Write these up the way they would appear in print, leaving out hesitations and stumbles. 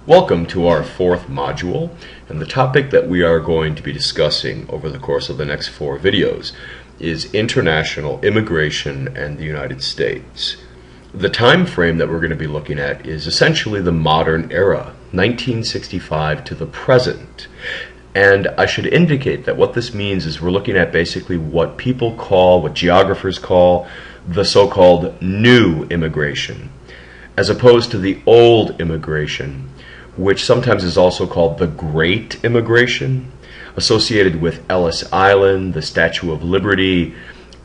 Welcome to our fourth module, and the topic that we are going to be discussing over the course of the next 4 videos is international immigration and the United States. The time frame that we're going to be looking at is essentially the modern era, 1965 to the present. And I should indicate that what this means is we're looking at basically what people call, what geographers call, the so-called new immigration, as opposed to the old immigration, which sometimes is also called the Great Immigration, associated with Ellis Island, the Statue of Liberty,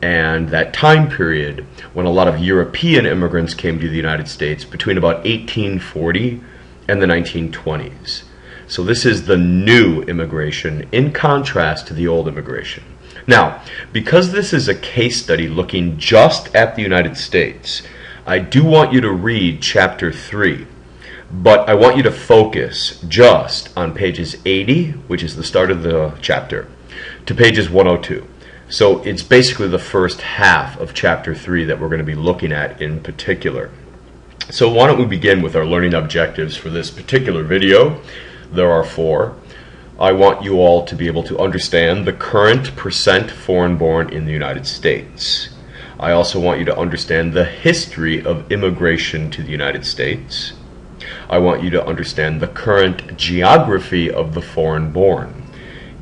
and that time period when a lot of European immigrants came to the United States between about 1840 and the 1920s. So this is the new immigration in contrast to the old immigration. Now, because this is a case study looking just at the United States, I do want you to read Chapter 3. But I want you to focus just on pages 80, which is the start of the chapter, to pages 102. So it's basically the first half of Chapter 3 that we're going to be looking at in particular. So why don't we begin with our learning objectives for this particular video. There are 4. I want you all to be able to understand the current percent foreign-born in the United States. I also want you to understand the history of immigration to the United States. I want you to understand the current geography of the foreign-born.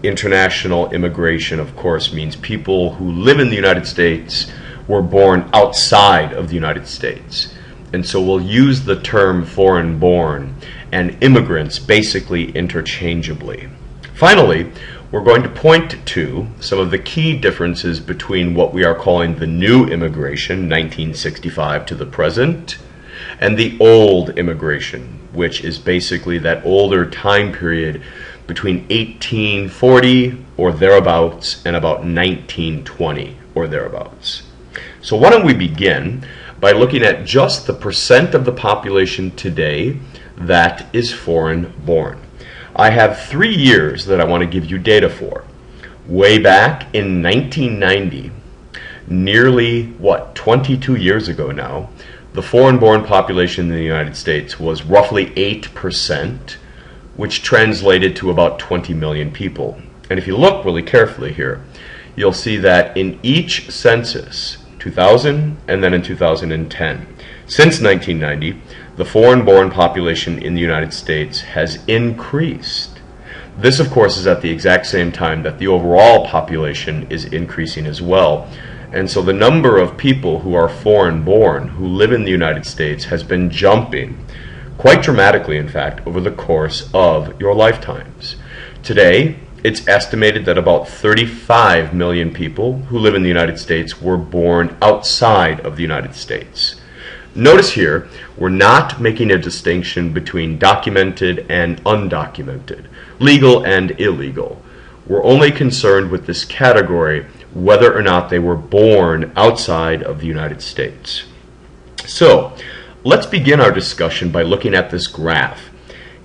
International immigration, of course, means people who live in the United States were born outside of the United States. And so we'll use the term foreign-born and immigrants basically interchangeably. Finally, we're going to point to some of the key differences between what we are calling the new immigration, 1965 to the present, and the old immigration, which is basically that older time period between 1840 or thereabouts and about 1920 or thereabouts. So why don't we begin by looking at just the percent of the population today that is foreign-born. I have 3 years that I want to give you data for. Way back in 1990, nearly, 22 years ago now, the foreign-born population in the United States was roughly 8%, which translated to about 20 million people. And if you look really carefully here, you'll see that in each census, 2000 and then in 2010, since 1990, the foreign-born population in the United States has increased. This, of course, is at the exact same time that the overall population is increasing as well. And so the number of people who are foreign-born who live in the United States has been jumping, quite dramatically in fact, over the course of your lifetimes. Today, it's estimated that about 35 million people who live in the United States were born outside of the United States. Notice here, we're not making a distinction between documented and undocumented, legal and illegal. We're only concerned with this category whether or not they were born outside of the United States. So, let's begin our discussion by looking at this graph.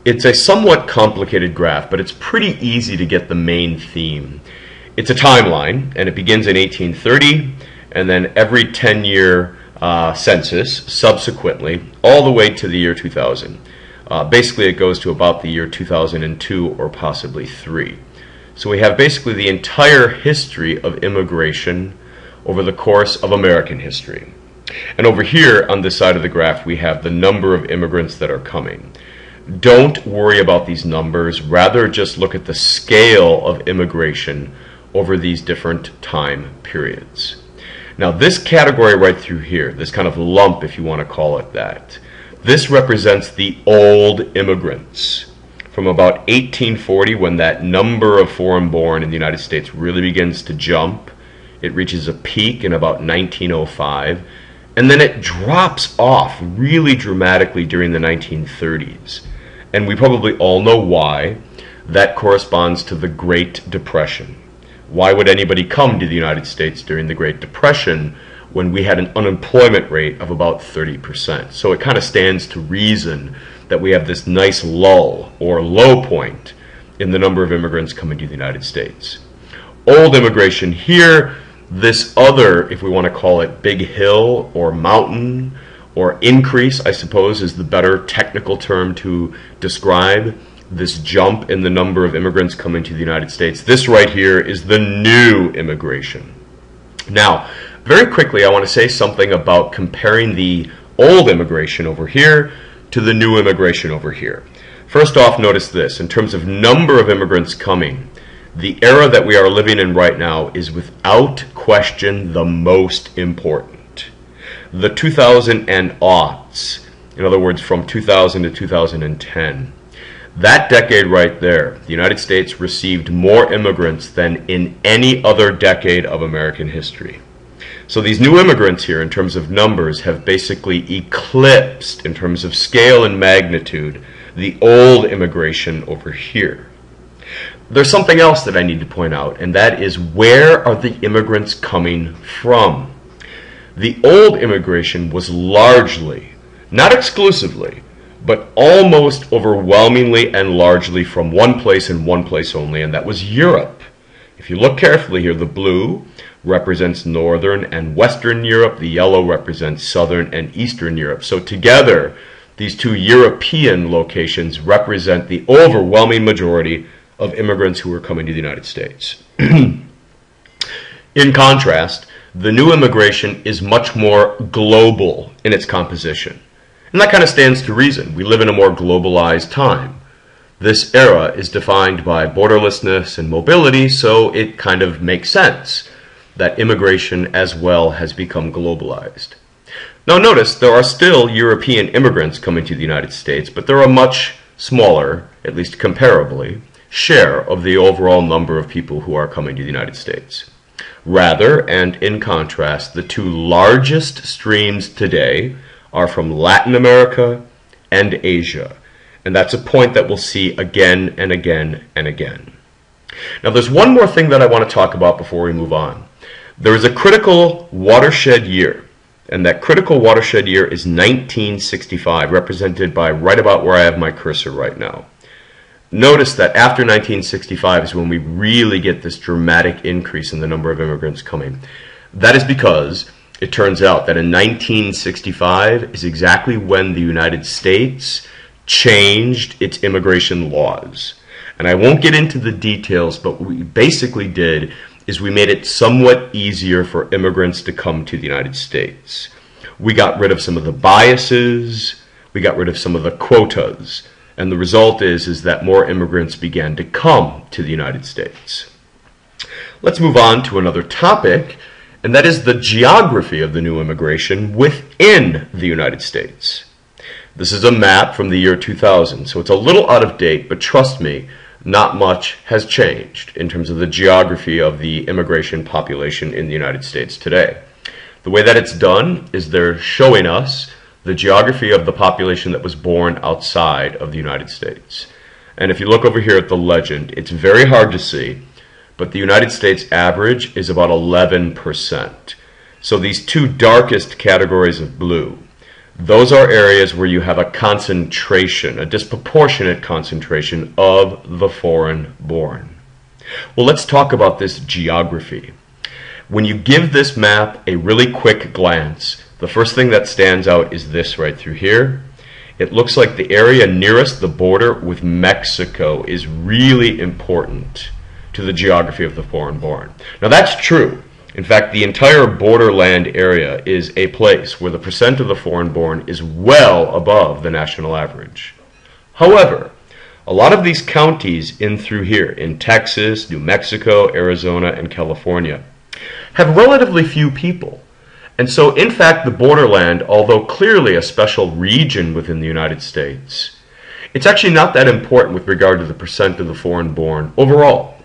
It's a somewhat complicated graph, but it's pretty easy to get the main theme. It's a timeline, and it begins in 1830, and then every 10-year census subsequently, all the way to the year 2000. Basically, it goes to about the year 2002 or possibly 3. So we have basically the entire history of immigration over the course of American history. And over here on this side of the graph, we have the number of immigrants that are coming. Don't worry about these numbers, rather just look at the scale of immigration over these different time periods. Now this category right through here, this kind of lump if you want to call it that, this represents the old immigrants. From about 1840, when that number of foreign-born in the United States really begins to jump, it reaches a peak in about 1905, and then it drops off really dramatically during the 1930s. And we probably all know why. That corresponds to the Great Depression. Why would anybody come to the United States during the Great Depression when we had an unemployment rate of about 30%? So it kind of stands to reason that we have this nice lull or low point in the number of immigrants coming to the United States. Old immigration here, this other, if we want to call it big hill or mountain or increase, I suppose, is the better technical term to describe this jump in the number of immigrants coming to the United States. This right here is the new immigration. Now, very quickly, I want to say something about comparing the old immigration over here to the new immigration over here. First off, notice this. In terms of number of immigrants coming, the era that we are living in right now is without question the most important. The 2000 and aughts, in other words, from 2000 to 2010, that decade right there, the United States received more immigrants than in any other decade of American history. So these new immigrants here, in terms of numbers, have basically eclipsed, in terms of scale and magnitude, the old immigration over here. There's something else that I need to point out, and that is, where are the immigrants coming from? The old immigration was largely, not exclusively, but almost overwhelmingly and largely from one place and one place only, and that was Europe. If you look carefully here, the blue represents Northern and Western Europe, the yellow represents Southern and Eastern Europe. So together, these two European locations represent the overwhelming majority of immigrants who are coming to the United States. In contrast, the new immigration is much more global in its composition. And that kind of stands to reason. We live in a more globalized time. This era is defined by borderlessness and mobility, so it kind of makes sense that immigration as well has become globalized. Now notice, there are still European immigrants coming to the United States, but they're a much smaller, at least comparably, share of the overall number of people who are coming to the United States. Rather, and in contrast, the two largest streams today are from Latin America and Asia. And that's a point that we'll see again and again and again. Now there's one more thing that I want to talk about before we move on. There is a critical watershed year, and that critical watershed year is 1965, represented by right about where I have my cursor right now. Notice that after 1965 is when we really get this dramatic increase in the number of immigrants coming. That is because it turns out that in 1965 is exactly when the United States changed its immigration laws. And I won't get into the details, but what we basically did is we made it somewhat easier for immigrants to come to the United States. We got rid of some of the biases, we got rid of some of the quotas, and the result is that more immigrants began to come to the United States. Let's move on to another topic, and that is the geography of the new immigration within the United States. This is a map from the year 2000, so it's a little out of date, but trust me, not much has changed in terms of the geography of the immigration population in the United States today. The way that it's done is they're showing us the geography of the population that was born outside of the United States. And if you look over here at the legend, it's very hard to see, but the United States average is about 11%. So these two darkest categories of blue, those are areas where you have a concentration, a disproportionate concentration of the foreign-born. Well, let's talk about this geography. When you give this map a really quick glance, the first thing that stands out is this right through here. It looks like the area nearest the border with Mexico is really important to the geography of the foreign-born. Now that's true. In fact, the entire borderland area is a place where the percent of the foreign-born is well above the national average. However, a lot of these counties in through here, in Texas, New Mexico, Arizona, and California, have relatively few people. And so, in fact, the borderland, although clearly a special region within the United States, it's actually not that important with regard to the percent of the foreign-born overall.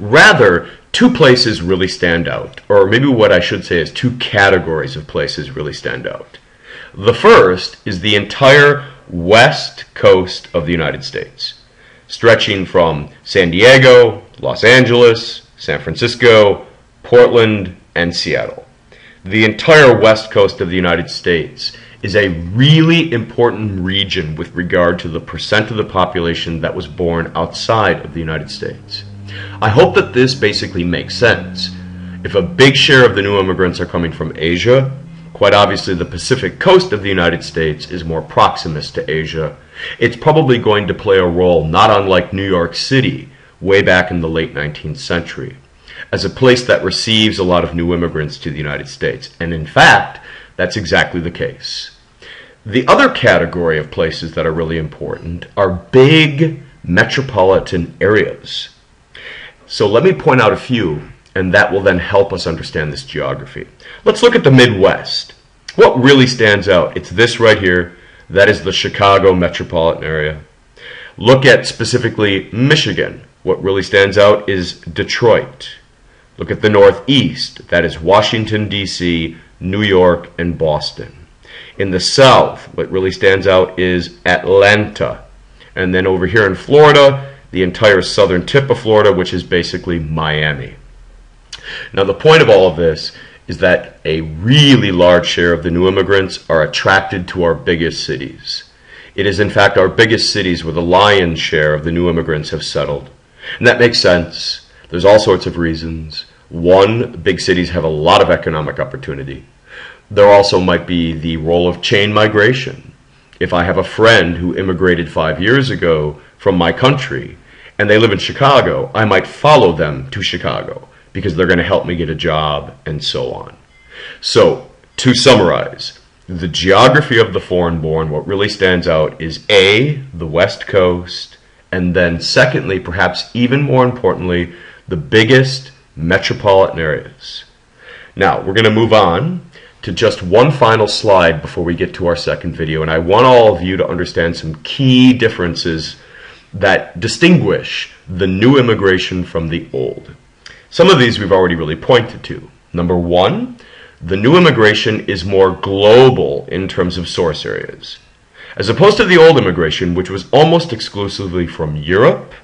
Rather, two places really stand out, or maybe what I should say is two categories of places really stand out. The first is the entire west coast of the United States, stretching from San Diego, Los Angeles, San Francisco, Portland, and Seattle. The entire west coast of the United States is a really important region with regard to the percent of the population that was born outside of the United States. I hope that this basically makes sense. If a big share of the new immigrants are coming from Asia, Quite obviously, the Pacific coast of the United States is more proximate to Asia. It's probably going to play a role not unlike New York City way back in the late 19th century, as a place that receives a lot of new immigrants to the United States. And in fact, that's exactly the case. The other category of places that are really important are big metropolitan areas. So let me point out a few, and that will then help us understand this geography. Let's look at the Midwest. What really stands out? It's this right here. That is the Chicago metropolitan area. Look at specifically Michigan. What really stands out is Detroit. Look at the Northeast. That is Washington, D.C., New York, and Boston. In the South, what really stands out is Atlanta. And then over here in Florida, the entire southern tip of Florida, which is basically Miami. Now, the point of all of this is that a really large share of the new immigrants are attracted to our biggest cities. It is, in fact, our biggest cities where the lion's share of the new immigrants have settled. And that makes sense. There's all sorts of reasons. One, big cities have a lot of economic opportunity. There also might be the role of chain migration. If I have a friend who immigrated 5 years ago from my country and they live in Chicago, I might follow them to Chicago because they're going to help me get a job and so on. So, to summarize, the geography of the foreign-born, what really stands out is A, the West Coast, and then secondly, perhaps even more importantly, the biggest metropolitan areas. Now, we're going to move on to just one final slide before we get to our second video, and I want all of you to understand some key differences that distinguish the new immigration from the old. Some of these we've already really pointed to. Number one, the new immigration is more global in terms of source areas, as opposed to the old immigration, which was almost exclusively from Europe,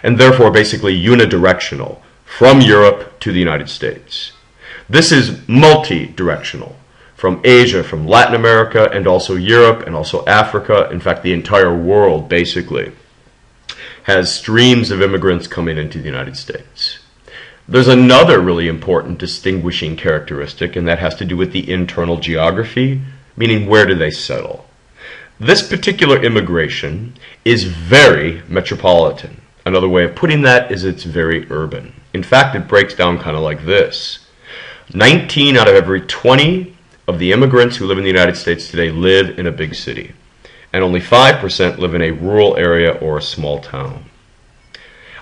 and therefore basically unidirectional, from Europe to the United States. This is multi-directional, from Asia, from Latin America, and also Europe, and also Africa. In fact, the entire world, basically, has streams of immigrants coming into the United States. There's another really important distinguishing characteristic, and that has to do with the internal geography, meaning where do they settle. This particular immigration is very metropolitan. Another way of putting that is it's very urban. In fact, it breaks down kind of like this. 19 out of every 20 of the immigrants who live in the United States today live in a big city, and only 5% live in a rural area or a small town.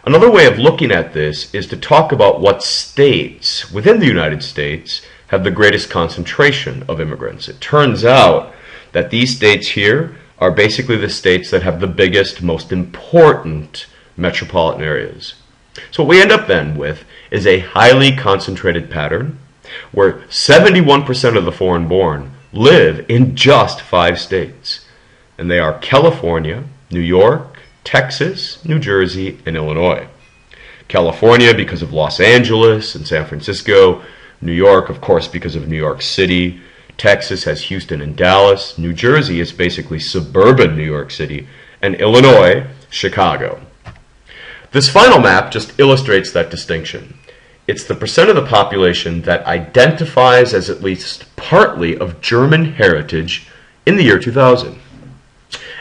Another way of looking at this is to talk about what states within the United States have the greatest concentration of immigrants. It turns out that these states here are basically the states that have the biggest, most important metropolitan areas. So what we end up then with is a highly concentrated pattern where 71% of the foreign-born live in just 5 states. And they are California, New York, Texas, New Jersey, and Illinois. California because of Los Angeles and San Francisco. New York, of course, because of New York City. Texas has Houston and Dallas. New Jersey is basically suburban New York City. And Illinois, Chicago. This final map just illustrates that distinction. It's the percent of the population that identifies as at least partly of German heritage in the year 2000.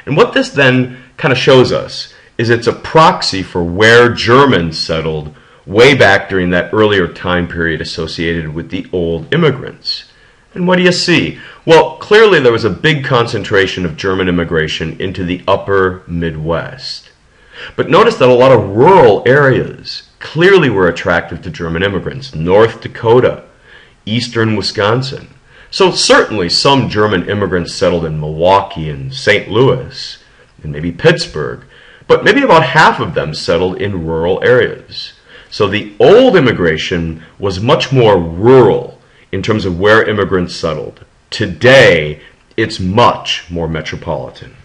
And what this then kind of shows us is it's a proxy for where Germans settled way back during that earlier time period associated with the old immigrants. And what do you see? Well, clearly there was a big concentration of German immigration into the upper Midwest. But notice that a lot of rural areas clearly were attractive to German immigrants. North Dakota, eastern Wisconsin. So certainly some German immigrants settled in Milwaukee and St. Louis and maybe Pittsburgh, but maybe about half of them settled in rural areas. So the old immigration was much more rural in terms of where immigrants settled. Today, it's much more metropolitan.